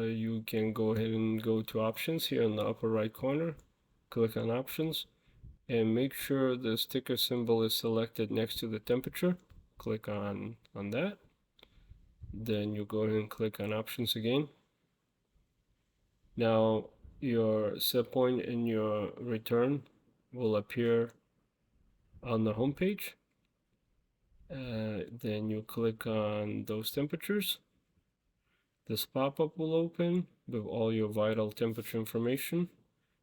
you can go ahead and go to options here in the upper right corner, click on options, and make sure the sticker symbol is selected next to the temperature. Click on that. Then you go ahead and click on options again. Now your set point and your return will appear on the home page. Then you click on those temperatures. This pop-up will open with all your vital temperature information.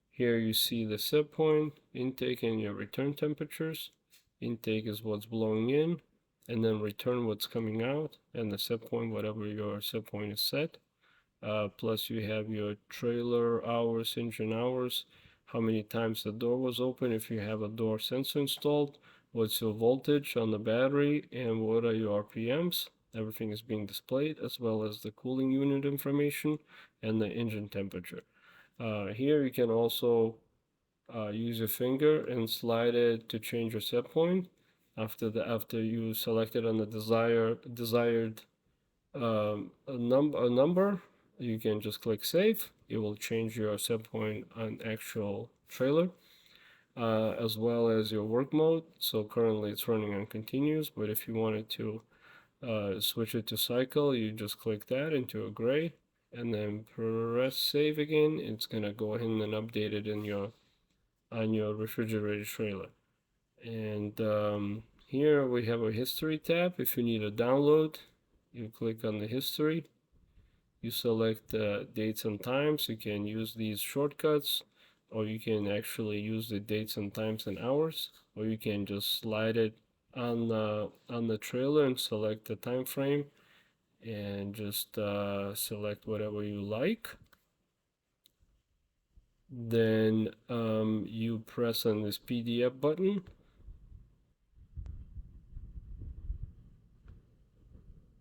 Here you see the set point, intake, and your return temperatures. Intake is what's blowing in, and then return what's coming out, and the set point, whatever your set point is set. Plus you have your trailer hours, engine hours, how many times the door was open, if you have a door sensor installed, what's your voltage on the battery, and what are your RPMs. Everything is being displayed, as well as the cooling unit information and the engine temperature. Here you can also use your finger and slide it to change your set point. After you select it on the desired number, you can just click save. It will change your set point on actual trailer, as well as your work mode. So currently it's running on continuous, but if you wanted to switch it to cycle, you just click that into a gray and then press save again. It's gonna go ahead and update it in your on your refrigerated trailer. And here we have a history tab. If you need a download, you click on the history, you select dates and times. You can use these shortcuts, or you can actually use the dates and times and hours, or you can just slide it on the trailer and select the time frame and just select whatever you like. Then you press on this PDF button,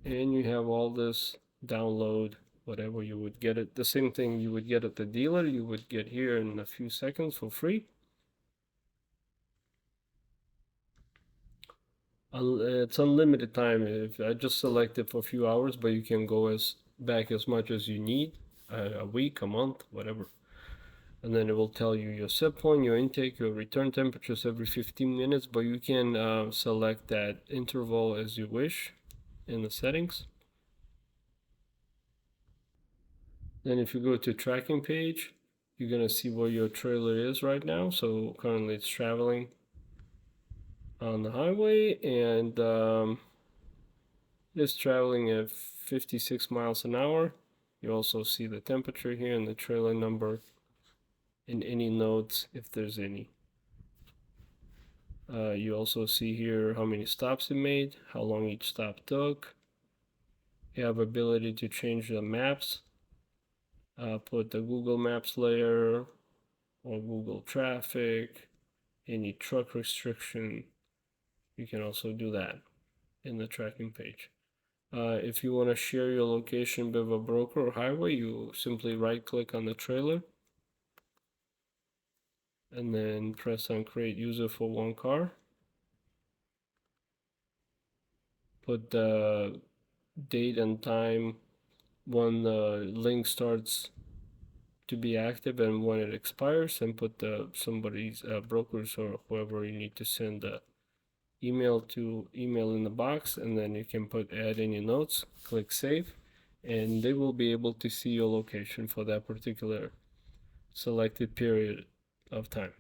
and you have all this download whatever you would get it. The same thing you would get at the dealer, you would get here in a few seconds for free. It's unlimited time. If I just select it for a few hours, but you can go back as much as you need, a week, a month, whatever. And then it will tell you your set point, your intake, your return temperatures every 15 minutes, but you can select that interval as you wish in the settings. Then if you go to tracking page, you're gonna see where your trailer is right now. So currently it's traveling on the highway, and it's traveling at 56 miles an hour. You also see the temperature here and the trailer number and any notes if there's any. You also see here how many stops it made, how long each stop took. You have ability to change the maps, put the Google Maps layer or Google Traffic, any truck restriction. You can also do that in the tracking page. If you want to share your location with a broker or highway, you simply right click on the trailer and then press on create user for one car. Put the date and time when the link starts to be active and when it expires, and put somebody's brokers or whoever you need to send the email in the box, and then you can add any notes, click save, and they will be able to see your location for that particular selected period of time.